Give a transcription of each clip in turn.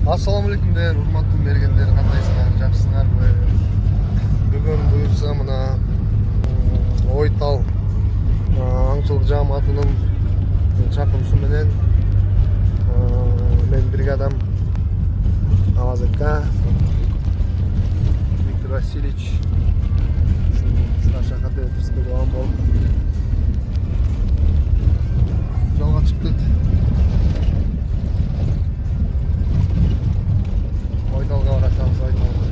Ассаламу алейкумдер, урматтуу мергендер, кандайсыңар, жакшысыңарбы? Бүгүн буюрса мына Ойтал аңчылык жааматынын чакыруусу менен мен бригадам Авазыка Виктор Васильевич старший кадетовский болуп жолго чыктык. Ойталга баратабыз, Ойталга.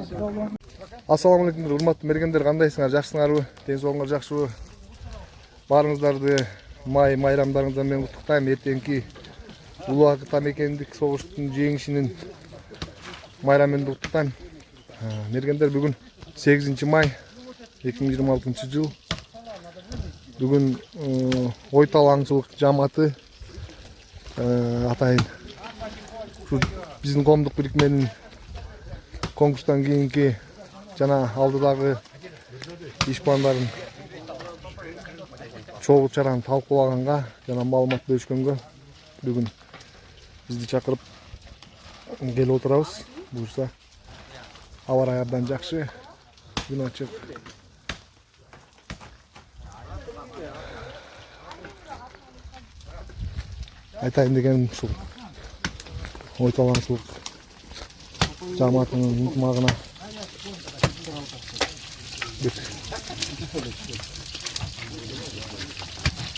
Ассаламу алейкум, урматтуу мергендер, кандайсыңар? Жакшысыңарбы? Ден соолугуңар жакшыбы? Баарыңыздарды майрамдарыңыздан мен куттуктайм. Эртеңки улуу атамекендик согуштун жеңишинин майрамын куттуктайм. Мергендер, бүгүн 8 май 2026 жыл. Бүгүн Ойтал аңчылык жамааты атайын биздин коомдук бирикменин конкурстан кийинки жана алдыдагы иш пландарын чогуу чараны талкуулаганга жана маалымат бөлүшкөнгө бүгүн бизди чакырып келип отурабыз. Буюрса аба ырайы абдан жакшы, күн ачык. Айтайын дегеним ушул Ойтал аңчылык жамаатынын ынтымагына бир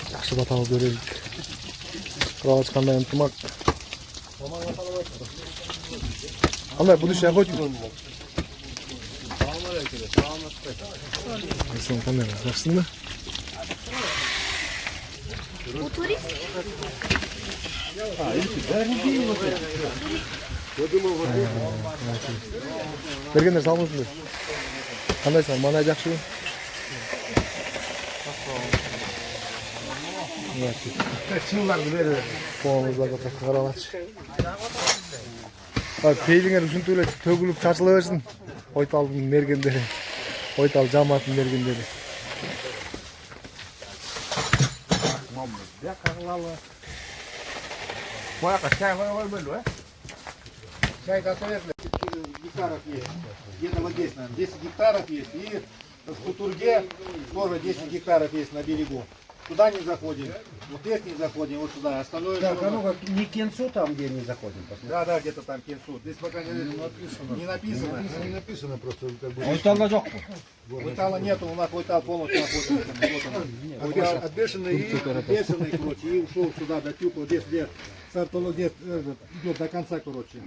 жакшы баталуу берелик. Кыралыч кандай ынтымак. Кандай будущий охотник? Сен кандай, жакшысыңбы? Бергендер, саламатсызбы? Кандайсыңар? Мана жакшыбы? Чыңларды берер. Колуңузда каралачы. Пейлиңер ушинтип эле төгүлүп чачыла берсин. Ойталдын мергендери, Ойтал жамаатынын мергендери. Чай готовят, гектаров есть. Где-то вот здесь, наверное, 10 гектаров есть. И в Кутурге тоже 10 гектаров есть на берегу. Туда не заходим. Вот здесь не заходим, вот сюда. Остальное... Так, а ну как не Кенсу там, где не заходим. Да, где-то там Кенсу. Здесь пока не написано. Не написано. Не написано просто. Как бы... Ойтала жоқ. Ойтала нету, у нас Ойтал полностью находится. Вот он. Отбешенный, короче, и ушел сюда до Тюпа. Здесь, где идет до конца, короче.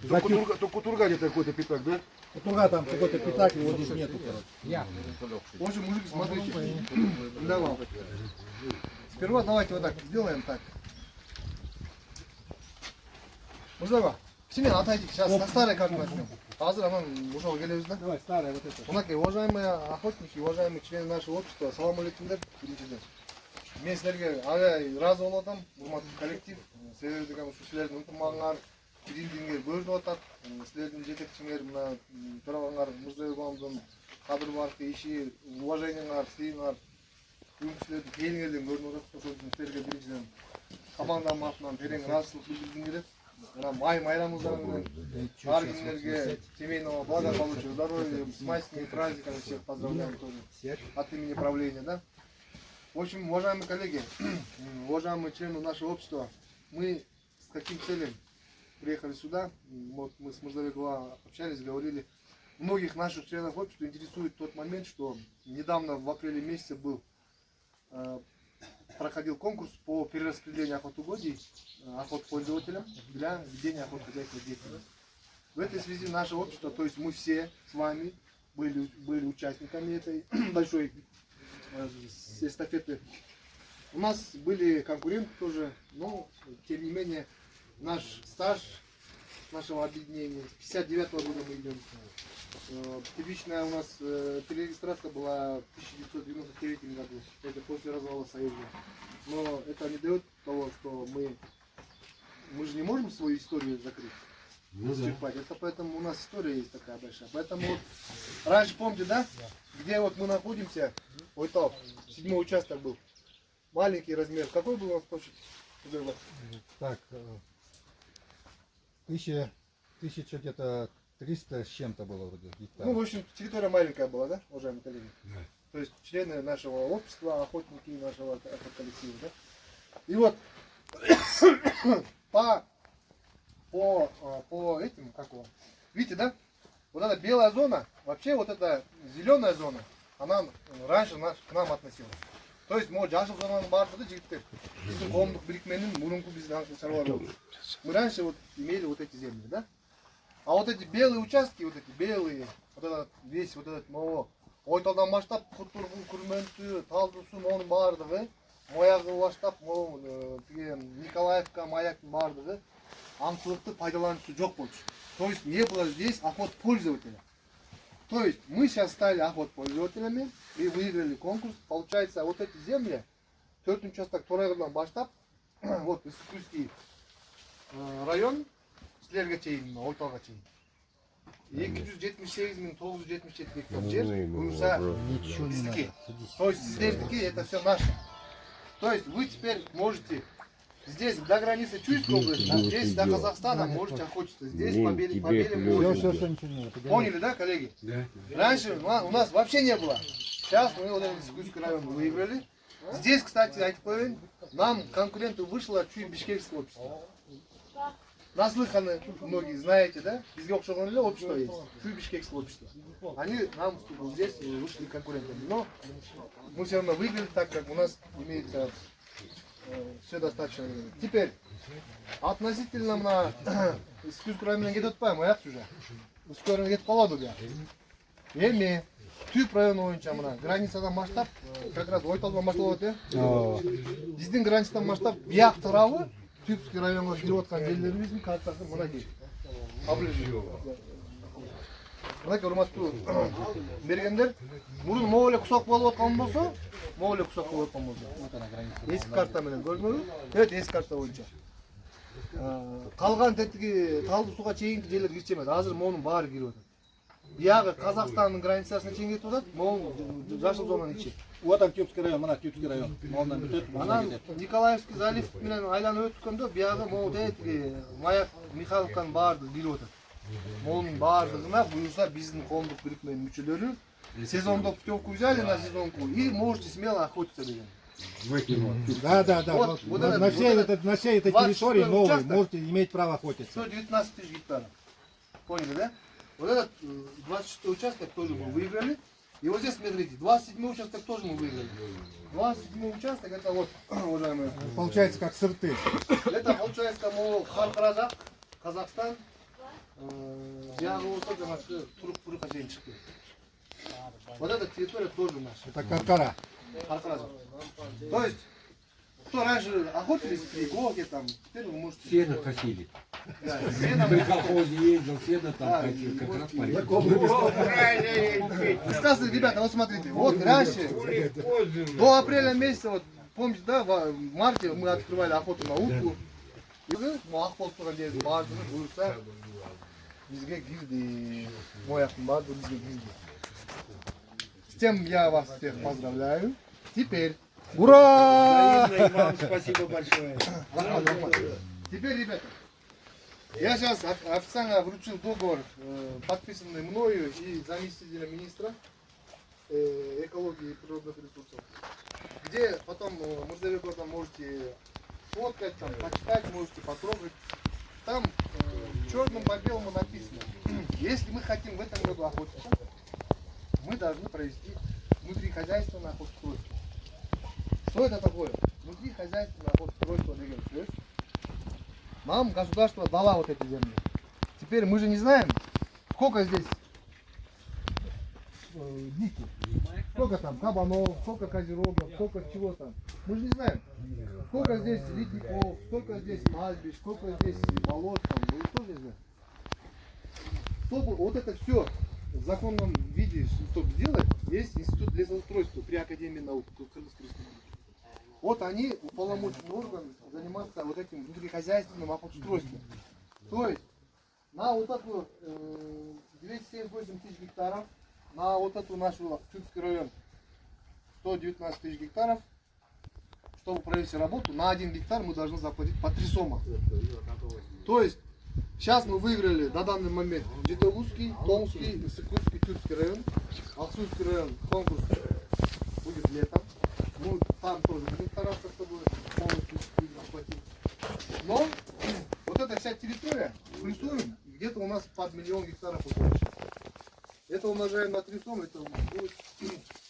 То Кутурга где-то какой-то пятак, да? Кутурга там какой-то пятак, его здесь нету, короче. В общем, мужик, смотрите. Давай. Сперва давайте вот так сделаем так. Мужлаба, Семен, отойдите, сейчас со старой карты начнем. Азыр анан ушол келебиз да. Давай, старая вот эта. Мынакей, уважаемые охотники, уважаемые члены нашего общества, салам алейкумдер, биринчиден. Мен силерге аябай ыраазы болуп атам, урматтуу коллектив. Себеби деген ушу силердин ынтымагыңар, биримдигиңер көрүнүп атат. Силердин жетекчиңер мына төрагаңар Мырзабек агамдын кадырбаркы иши, уважениеңар, сыйыңар, бүгүн силердин келиңерден көрүнүп атат. Ошол үчүн силерге биринчиден командам атынан терең ыраазычылык билдиргим келет. Мына май майрамыңыздар менен ар кимдерге семейного благополучия, здоровья, с майскими праздниками всех поздравляем тоже от имени правления, да? В общем, уважаемые коллеги, уважаемые члены нашего общества, мы с каким целью приехали сюда? Вот мы с Мырзабеком общались, говорили. Многих наших членов общества интересует тот момент, что недавно в апреле месяце проходил конкурс по перераспределению охотугодий охотпользователям для ведения охотхозяйственной деятельности. В этой связи наше общество, то есть мы все с вами были участниками этой большой эстафеты. У нас были конкуренты тоже, но тем не менее наш стаж нашего объединения, 59-го года мы идем. Типичная у нас перерегистрация была в 1993 году, это после развала Союза. Но это не дает того, что мы же не можем свою историю закрыть, исчерпать. Это поэтому у нас история есть такая большая. Поэтому вот, раньше помните, да? Где вот мы находимся, Ойтал, 7-й участок был, маленький размер. Какой был у нас площадь? Так, 1000 где-то 300 с чем-то было вроде гектар. Ну, в общем, территория маленькая была, да, уважаемые коллеги? Да. То есть члены нашего общества, охотники нашего коллектива, да? И вот по этим, как его, видите, да? Вот эта белая зона, вообще вот эта зеленая зона, она раньше к нам относилась. То есть мы жашыл зонаның барлығы жігіттер, біздің қоғамдық бірікменің мұрынғы біздің шаруалар. Мы раньше вот имели вот эти земли, да? А вот эти белые участки, вот эти белые, вот этот, весь вот этот моего, ойталдан баштап Кутургун, Күрмөнтү, Талдысу, моунун баардыгы, Моягы баштап, Николаевка, Маяктын баардыгы аңчылыкты пайдалануусу жок болчу. То есть не было здесь охотпользователя. То есть мы сейчас стали охотпользователями и выиграли конкурс. Получается, вот эти земли, 4 участок Торайгырдан баштап, вот Исыкульский район, силерге чейин, Ойталга чейин. 278.977 гектар жер буюрса биздики. То есть силердики это все наше. То есть вы теперь можете здесь до границы Чуйской области, а здесь до Казахстана можете охотиться. Здесь по белым морю. Поняли, да, коллеги? Да. Раньше у нас вообще не было. Сейчас мы вот этот Исыкульский район выиграли. Здесь, кстати, айтып, нам конкуренту вышло чуть бишкекское общество. Наслыханы, многие знаете, да? Бизге окшогон эле общество есть. Чуй бишкекское общество. Они нам здесь вышли конкурентами. Но мы все равно выиграли, так как у нас имеется все достаточно. Теперь, относительно на Исыкульский райондан кетип атпайбы, аяк уже. Исыкульский райондан кетип калады бия. Эми Түп району боюнча мына границадан баштап, как раз Ойталдан башталып атат, биздин границадан баштап бияк тарабы Түпский районго кирип аткан жерлерибиздин картасы мынакей. Поближе. Мынакей урматтуу бергендер, мурун могу эле кусок болуп аткан болсо, могу эле кусок болуп аткан болсо. Эски карта менен көрдүңүзбү? Evet, эски карта боюнча. Калган тетиги Талды сууга чейинки жерлер кирчи эмес. Азыр монун баары кирип атат. Биягы Казакстандын границасына чейин кетип атат, могу жашыл зонанын ичи. Вот там Тюбский район, мына Тюбский район. Молдан бүтөт, Анан Николаевский залив менен айланып өткөндө биягы могу тетиги Маяк Михайловканын баардыгы кирип атат. Монун баардыгына буюрса биздин коомдук бирикменин мүчөлөрү сезондо путевку взяли на сезонку и можете смело охотиться деген. Да. Вот На всей этой территории новой участок. можете иметь право охотиться. 119 тысяч гектаров. Поняли, да? Вот этот 26 участок тоже мы выиграли. И вот здесь, смотрите, 27 участок тоже мы выиграли. 27 участок, это вот, уважаемые, Получается как сырты. это получается, мол, Харкаражак, Казахстан, Биягы болсо жанагы Турук чейин чыкты. Вот эта территория тоже наша. Это Каркара. Харкаражак. То есть, кто раньше охотились при Гоге, там, теперь вы можете... Сено косили. Да, На сено, колхозе ездил, сено там косил, как раз порядок. Сказали, ребята, вот смотрите, вот раньше, до апреля месяца, вот, помните, да, в марте мы открывали охоту на утку. И охот турган жерди баардыгы буюрса бизге кирди. Мояктын баардыгы бизге кирди. С тем я вас всех поздравляю. Теперь, Ура! Спасибо большое. теперь, ребята, я сейчас официально вручил договор, подписанный мною и заместителем министра экологии и природных ресурсов, где потом Мурзабек там можете фоткать, там, почитать, можете потрогать. Там черным по белому написано, если мы хотим в этом году охотиться, мы должны провести внутрихозяйственное охотустройство. Что это такое? Внутрихозяйственное охотустройство деген сөз. Нам государство дало вот эти земли. Теперь мы же не знаем, сколько здесь диких, сколько там кабанов, сколько козерогов, сколько чего там. Мы же не знаем, сколько здесь ледников, сколько здесь мальбищ, сколько здесь болот, там, мы тоже не знаем. Чтобы вот это все в законном виде, чтобы сделать, есть институт лесоустройства при Академии наук Кыргызской Республики. Вот они, уполномоченный орган, заниматься вот этим внутрихозяйственным охотустройством. То есть на вот эту 278 тысяч гектаров, на вот эту нашу Тюбский район 119 тысяч гектаров, чтобы провести работу, на 1 гектар мы должны заплатить по 3 сома. То есть сейчас мы выиграли на данный момент Житомирский, Томский, Исыкульский, Тюбский район, Аксуйский район. Конкурс будет летом. Ну, там тоже будем стараться, чтобы полностью охватить. Но вот эта вся территория, плюсуем, где-то у нас под 1 миллион гектаров уходит. Это умножаем на 3 сомы, это у нас будет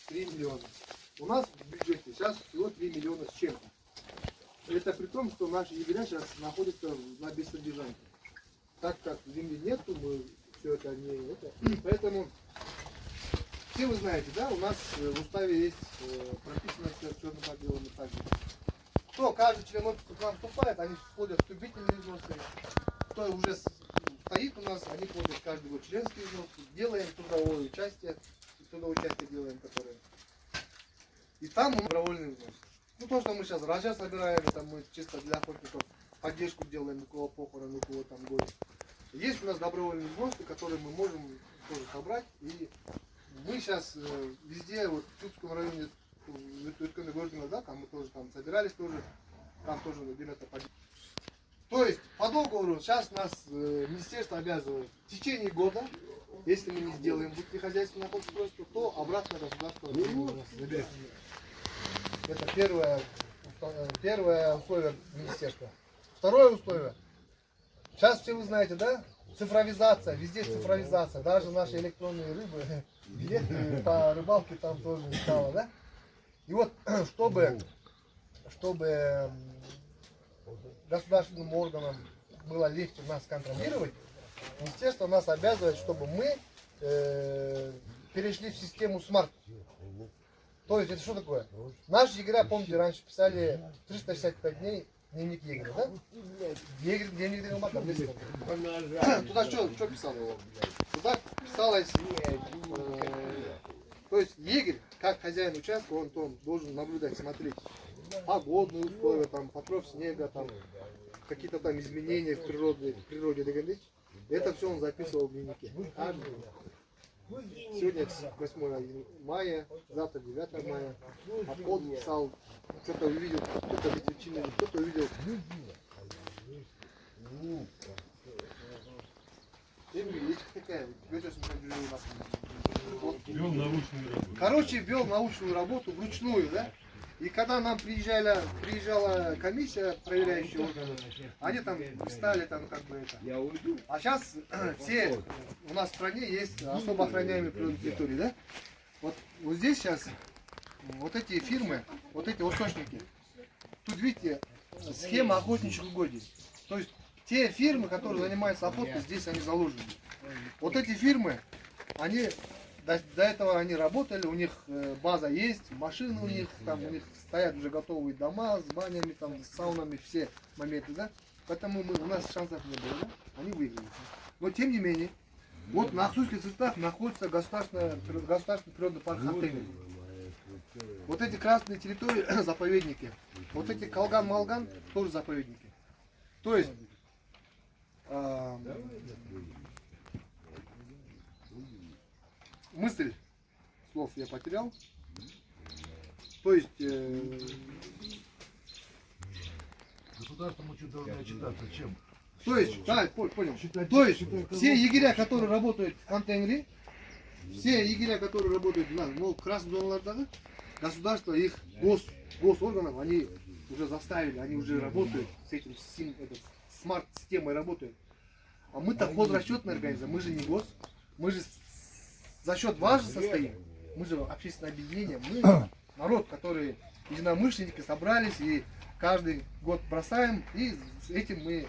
3 миллиона. У нас в бюджете сейчас всего 3 миллиона с чем-то. Это при том, что наши егеря сейчас находятся на бессодержании. так как земли нету, мы все это не это. Поэтому все вы знаете, да, у нас в уставе есть прописано все черным по белому также. Кто, каждый член общества к нам вступает, они входят в вступительные взносы. Кто уже стоит у нас, они входят каждый год членский взнос. Делаем трудовое участие делаем, которое. И там мы добровольный взнос. Ну то, что мы сейчас рожа собираем, там мы чисто для охотников поддержку делаем, у кого похорон, у кого там горе. Есть у нас добровольные взносы, которые мы можем тоже собрать. И мы сейчас везде, вот в Чудском районе, да, там мы тоже там собирались тоже, там тоже ребята поддерживают. То есть по договору сейчас нас министерство обязывает в течение года, если мы не сделаем внутрихозяйственное обустройство, то обратно государство нас заберет. Это первое условие министерства. Второе условие. Сейчас все вы знаете, да? Цифровизация, везде цифровизация. Даже наши электронные рыбы, билеты по рыбалке там тоже стало, да? И вот, чтобы государственным органам было легче нас контролировать, министерство нас обязывает, чтобы мы перешли в систему смарт. То есть это что такое? Наши егеря, помните, раньше писали 365 дней дневник егеря, да? Дневник егеря. Туда что писало? Туда писалось, то есть егерь, как хозяин участка, он должен наблюдать, смотреть погодные условия, там, покров снега, там, какие-то там изменения в природе договорить. Это все он записывал в дневнике. Сегодня 8 мая, завтра 9 мая. Обход писал, что-то увидел, кто-то ветерчину, кто-то увидел. Короче, вел научную работу вручную, да? И когда нам приезжала комиссия, проверяющая органы, они там стали там как бы это. А сейчас все у нас в стране есть особо охраняемые природные территории, да? Вот здесь сейчас вот эти фирмы, вот эти восточники, тут видите схема охотничьих угодий. То есть те фирмы, которые занимаются охотой, здесь они заложены. Вот эти фирмы, они до этого они работали, у них база есть, машины у них, там у них стоят уже готовые дома с банями, там, с саунами, все моменты, да? Поэтому у нас шансов не было, да? Они выиграли. Но тем не менее, вот на Ахтубинских цветах находится государственный природный парк Хантыгин. Вот эти красные территории, заповедники. Вот эти Калган-Малган тоже заповедники. То есть мысль слов я потерял. То есть государство мы что-то должны отчитаться. Чем? То есть, да, понял. То есть все егеря, которые работают в Хантенгри, все егеря, которые работают в красных зонах, государство их госорганов, они уже заставили, они уже работают с этим смарт-системой работают. А мы-то хозрасчетная организация, мы же не гос, мы же за счет вас же состоим, мы же общественное объединение, мы народ, которые единомышленники собрались и каждый год бросаем, и с этим мы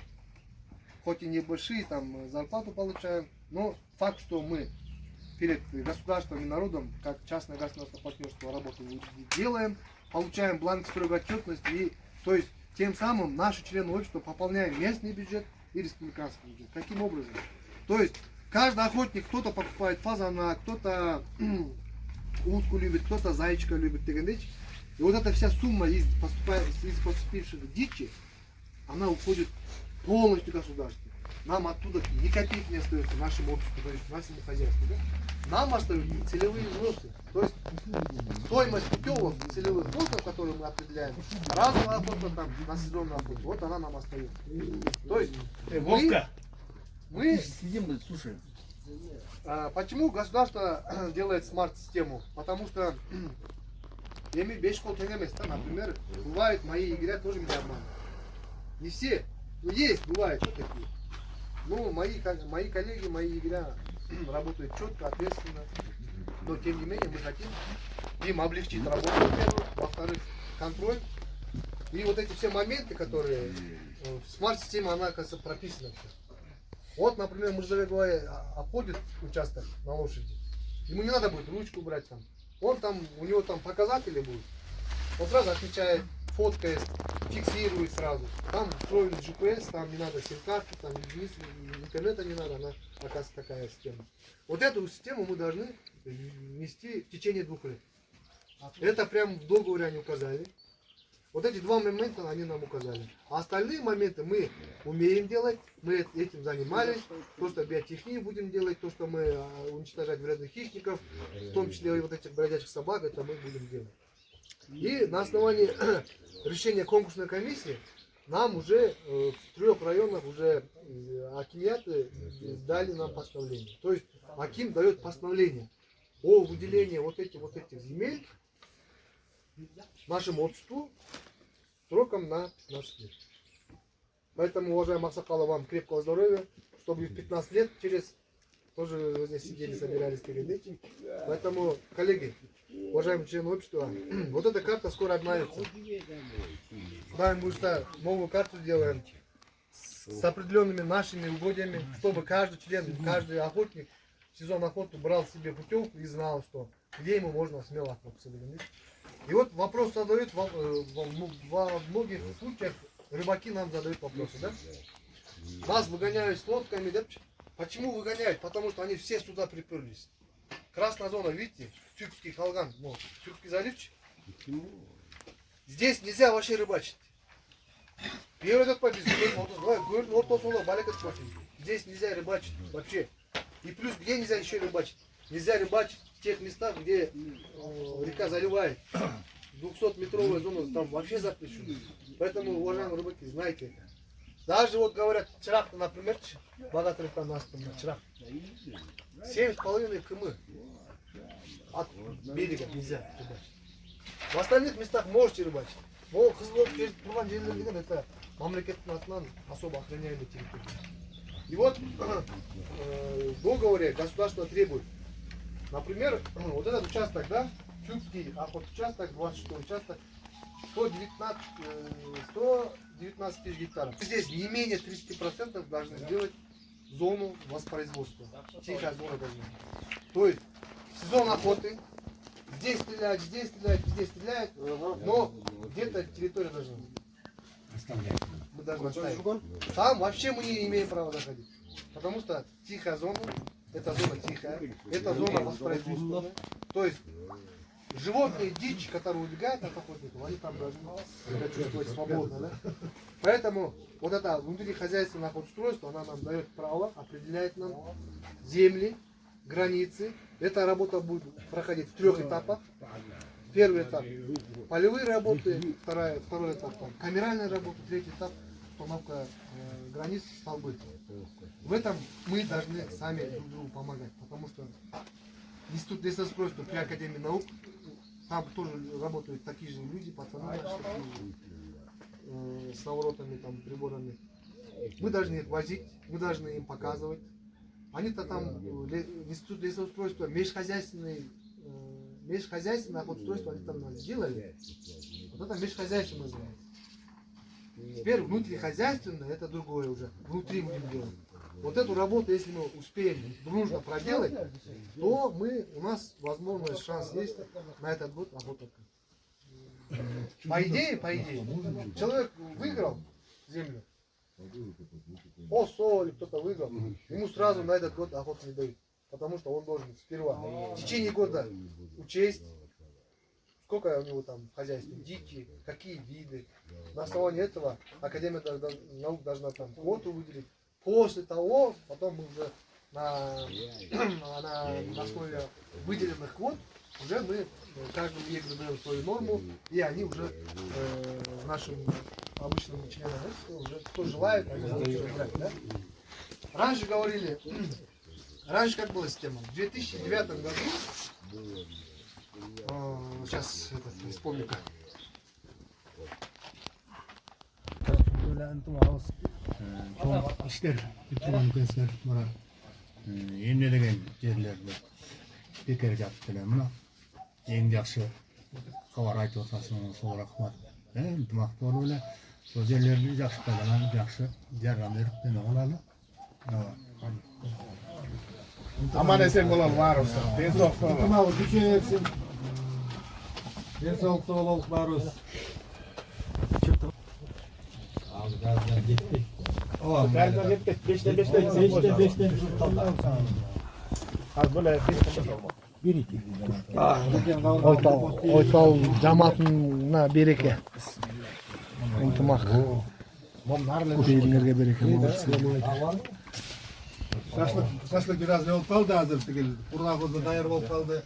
хоть и небольшие там зарплату получаем, но факт, что мы перед государством и народом, как частное государственное партнерство, работу делаем, получаем бланк строгоотчетности, и то есть тем самым наши члены общества пополняем местный бюджет и республиканский бюджет. Каким образом? То есть каждый охотник, кто-то покупает фазана, кто-то утку любит, кто-то зайчика любит, и вот эта вся сумма из поступившей дичи, она уходит полностью государству. Нам оттуда ни копейки не остается нашему обществу, то есть нашему хозяйству. Да? Нам остаются целевые взносы. То есть стоимость путевок целевых взносов, которые мы определяем, разовая охота там, на сезонную охоту, вот она нам остается. То есть мы Сидим, слушай. почему государство делает смарт-систему? Потому что например, бывают мои егеря тоже меня обманывают. Не все, но есть, бывают вот такие. Ну, мои коллеги, мои егеря работают четко, ответственно. Но тем не менее мы хотим им облегчить работу, во-первых, во-вторых, контроль. И вот эти все моменты, которые в смарт-системе, она, кажется, прописана все. Вот, например, Мурзабек Глай обходит участок на лошади. Ему не надо будет ручку брать там. Он там, у него там показатели будут. Он сразу отмечает, фоткает, фиксирует сразу. Там встроен GPS, там не надо сим-карты, там интернета не надо, она, оказывается, такая система. Вот эту систему мы должны ввести в течение 2 лет. Это прям в договоре они указали. Вот эти 2 момента они нам указали. А остальные моменты мы умеем делать, мы этим занимались. То, что биотехнию будем делать, то, что мы уничтожать вредных хищников, в том числе и вот этих бродячих собак, это мы будем делать. И на основании решения конкурсной комиссии нам уже в 3 районах уже акимяты дали нам постановление. То есть аким дает постановление о выделении вот этих земель нашему обществу сроком на 15 лет. Поэтому, уважаемый Аксакалов, вам крепкого здоровья, чтобы в 15 лет через тоже вы здесь сидели, собирались перед этим. Поэтому, коллеги, уважаемые члены общества, вот эта карта скоро обновится. Да, мы уже новую карту делаем с определенными нашими угодьями, чтобы каждый член, каждый охотник в сезон охоты брал себе путевку и знал, что где ему можно смело охоту соблюдать. И вот вопрос задают, во многих случаях рыбаки нам задают вопросы, да? Нас выгоняют с лодками, да? Почему выгоняют? Потому что они все сюда приперлись. Красная зона, видите? Тюркский Халган, ну, Тюркский заливчик. Здесь нельзя вообще рыбачить. Здесь нельзя рыбачить вообще. И плюс, где нельзя еще рыбачить? Нельзя рыбачить в тех местах, где река заливает. 200-метровая зона там вообще запрещена. Поэтому, уважаемые рыбаки, знайте это. Даже вот говорят, чирак, например, богатый там нас там чирак. 7,5 км от берега нельзя рыбачить. В остальных местах можете рыбачить. Но это мамлекеттің атынан особо охраняемая территория. И вот в договоре государство требует, например, вот этот участок, да, Тюркский охотучасток, 26 участок, 119 тысяч гектаров. Здесь не менее 30% должны сделать зону воспроизводства. Тихая зона должна быть. То есть сезон охоты, здесь стреляют, здесь стреляют, здесь стреляют, но где-то территория должна быть. Мы должны оставить. Там вообще мы не имеем права заходить. Потому что тихая зона, это зона тихая, это зона воспроизводственная. То есть животные, дичь, которые убегают от охотников, они там должны себя чувствовать свободно. Да? Поэтому вот это внутрихозяйственное охотустройство, она нам дает право, определяет нам земли, границы. Эта работа будет проходить в 3 этапах. Первый этап – полевые работы, второй этап – камеральная работа, 3-й этап – установка границ, столбы. В этом мы должны сами друг другу помогать, потому что Институт лесостройства при Академии наук, там тоже работают такие же люди, пацаны, с наворотами, там, приборами. Мы должны их возить, мы должны им показывать. Они-то там, Институт лесоустройства, межхозяйственное охотустройство они там сделали. Вот это межхозяйственное называется. Теперь внутрихозяйственное, это другое уже. Внутри будем делать. Вот эту работу, если мы успеем дружно проделать, то у нас возможность, шанс есть на этот год охота. По идее, человек выиграл землю. ОСО или кто-то выиграл, ему сразу на этот год охоту не дают. Потому что он должен сперва в течение года учесть, сколько у него там в хозяйстве дичи, какие виды. На основании этого Академия наук должна там квоту выделить. После того, потом мы уже на основе выделенных квот, уже мы каждому егерю даем свою норму, и они уже нашим обычным членам уже кто желает, они могут уже брать. Да? Раньше говорили, раньше как была система? В 2009 году, сейчас не вспомню как. Çok işler, tutulan gençler bana yenilegen yerlerde bekar yaptılar mı? En yaxşı kavar aytып отырсың, сол рахмат. Ынтымақты болуы, сол жерлерді жақсы пайдаланып, жақсы жардам беріп, алалы. Aman esen bolalım varız. Ben soğukta olalım. Ынтымағы күшейе берсін. Денсаулықта болалық барыбыз. Galiba gittik. 5'te 5'te. Az böyle Oytal cemaatine bereke. Ынтымақ. Көшелерге береке болсын. Шашлык biraz ne oldu kaldı hazır. Kurnak oldu, dayar oldu kaldı.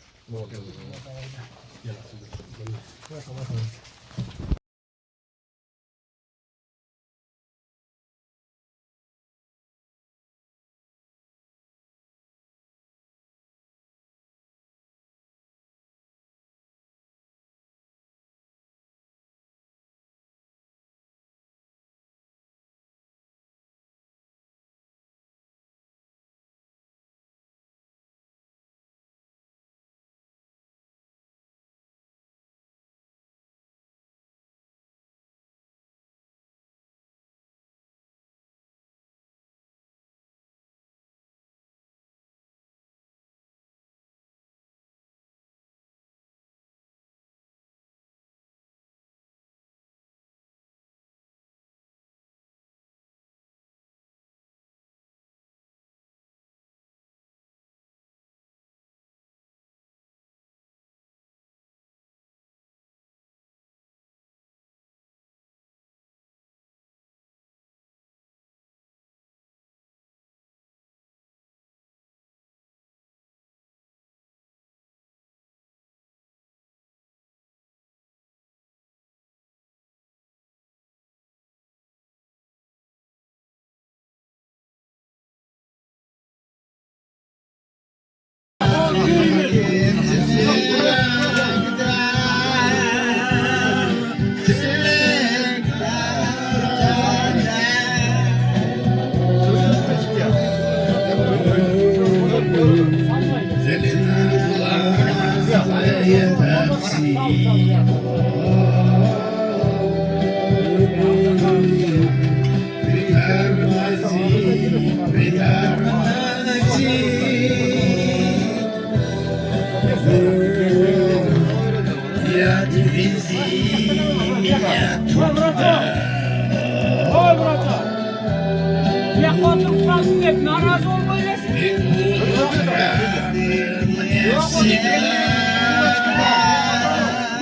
Ya oturup kaldın hep narazı olmayasın.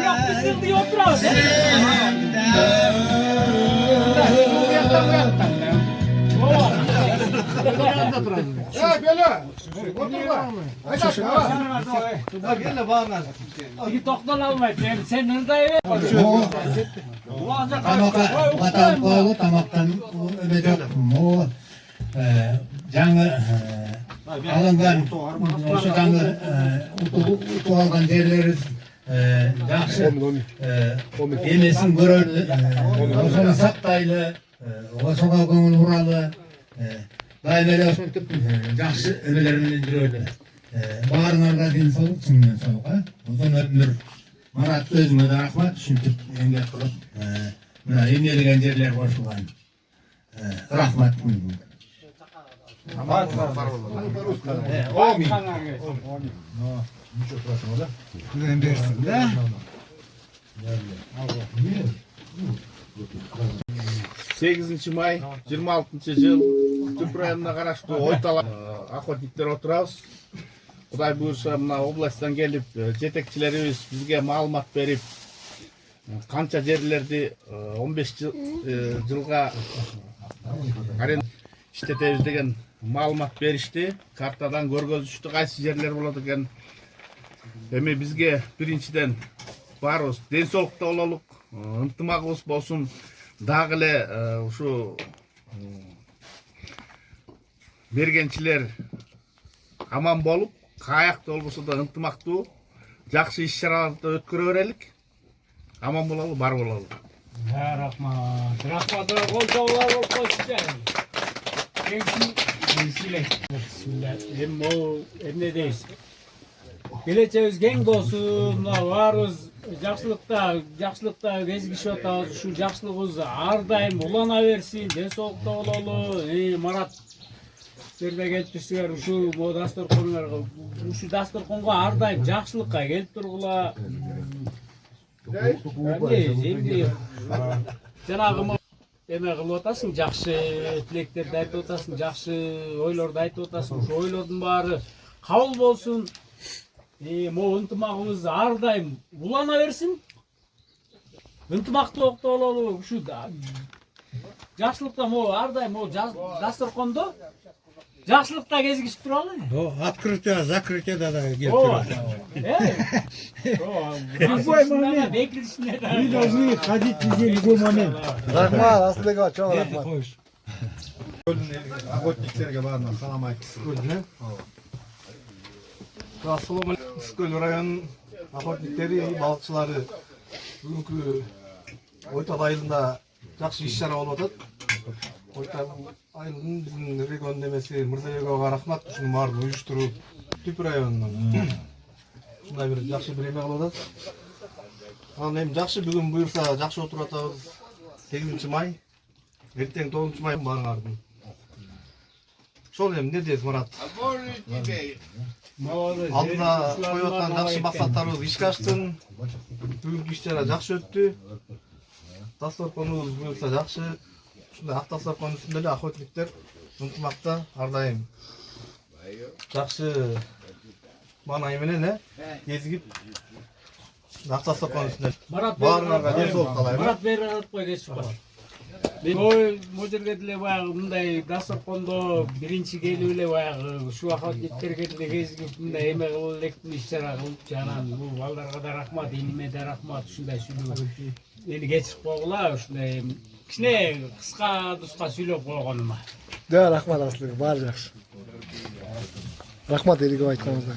Yok bizim diye oturalım. Ya böyle. Oturma. Hadi aşağı. Gel bağırma. Bir doktor almayın. Sen nerede? Tamam koyulu tamamdan öbecek mu жаңы алынған осы жаңы ұтып алған жерлеріңіз жақсы емесін көреді осыны сақтайлы осыға көңіл бұралы дайбеле сөйтіп жақсы өмелермен жүреді барыңарға денсаулық шынымен сау сосын өтінір Марат өзіңе де рахмат сөйтіп еңбек қылып мына емелеген жерлер қосылған рахмат Сегізінші май 26 жыл Түп районына қарашты Ойтал охотниктер отырабыз. Құдай бұйырса мына областан келіп жетекчилерибиз бизге маалымат берип канча жерлерди 15 жылга аренда иштетебиз деген маалымат беришти. Картадан көргөзүштү кайсы жерлер болот экен. Эми бизге биринчиден барыбыз ден соолукта бололук, ынтымагыбыз болсун. Дагы эле ушу бергенчилер аман болуп, каякта болбосо да ынтымактуу, жакшы иш-чараларды өткөрө берелик. Аман бололу, бар бололу. Рахмат. Рахмат. Колчоолор болуп койчу. Эмне дейсиз? Келечегибиз кең болсун, баарыбыз жакшылыкта кезигишип атабыз. Ушу жакшылыгыбыз ар дайым улана берсин, ден соолукта бололу. Марат Сіздерде келіп тұрсыңдар, ушу дасторконуңарга, ушу дасторконго ар дайым жакшылыкка келип тургула. Жанагы эме кылып атасың, жакшы тилектерди айтып атасың, жакшы ойлорду айтып атасың. Ошо ойлордун баары кабыл болсун. Могу ынтымагыбыз ар дайым улана берсин. Ынтымактуулукта бололу, ушу жакшылыкта могу ар дайым могу дасторкондо жакшылыкта кезигишип туралы. Открытие, закрытие да келип турат. Любой момент. Вы должны ходить везде, любой момент. Рахмат, Асылбекова, чоң рахмат. Охотниктерге баарына салам айтып. Assalomu Iskol rayonu охотниктери, балыкчылары бүгүнкү Oytal айылында жакшы иш-чара болуп атат. Oytal айылдын биздин регион немеси Мырзабековго рахмат, ушунун баарын уюштуруп, Түп районунун ушундай бир жакшы бир эме кылып атат. Анан эми жакшы бүгүн буюрса жакшы отуруп атабыз. 8 май, эртең 9 май баарыңардын. Ошол эми эмне дейсиз Мурат? Алдына коюп аткан жакшы максаттарыбыз ишке аштын. Бүгүнкү иш-чара жакшы өттү. Дасторконубуз буюрса жакшы. Ушундай ак дасторкон үстүндө эле охотниктер ынтымакта ар дайым жакшы маанай менен кезигип ак дасторкон үстүндө баарыңарга ден соолук каалайм. Марат бери алып кой кечип кал. Ой, можерге деле баягы мындай дасторкондо биринчи келип эле баягы ушу охотниктерге деле кезигип мындай эме кылып электин иш-чара кылып анан бул балдарга да рахмат, иниме да рахмат, ушундай сүйлөп мени кечирип койгула, ушундай кичине кыска туска сүйлөп койгонума. Да, рахмат Асылбек, баары жакшы. Рахмат Эриков айтканыңызга.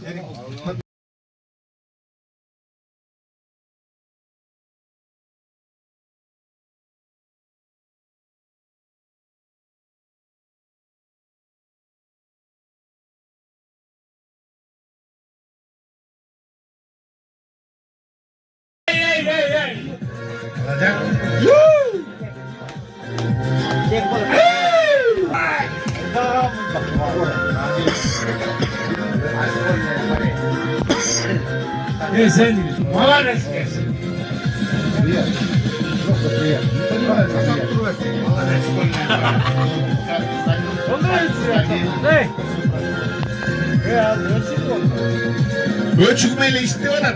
Sen молодец, Керсин. Ölçükmeyle istiyorlar.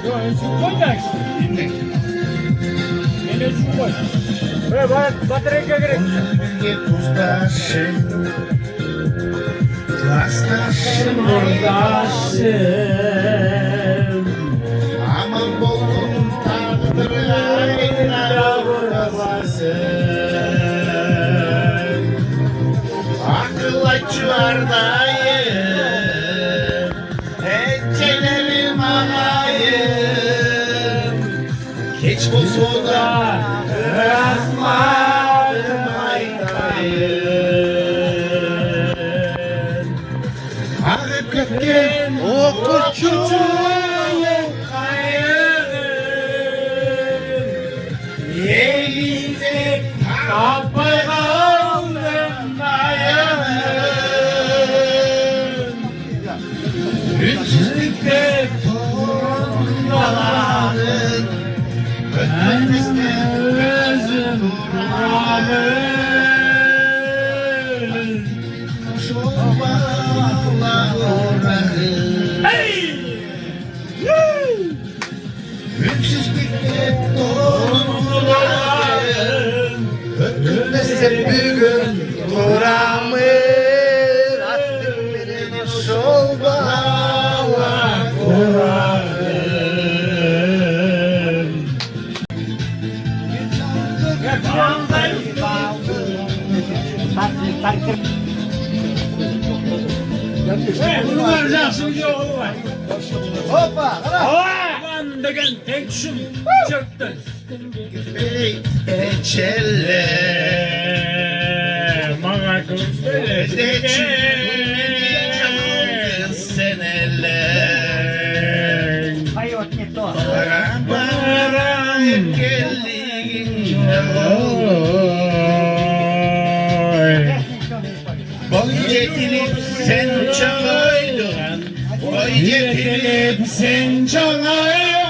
Yok, ölçük koyacaksın. Ben ölçük koy. Batarya gerek. Aman bolun tağdırayla vurasın. Akıl açlardayım, ecelerim ağayım. Geç bolsa da bırakmadım aykayım. Ağıp kötken o kurçun elinde kapay kaldım ayağım. Ünsüzlükte torunların ötmemizde gözüm duramın. Şu bağlarım ünsüzlükte torunların ötmemizde bugün duramın. Attım beni şol bağlarım. Bunlar yaksın diye oğlu var. Hoppa, Ulan degen tek düşüm çöktün. Eçelle Bana kız de çürümedi seneler. Bana geldiğinde Bol cetili Toy getirip sen çalaya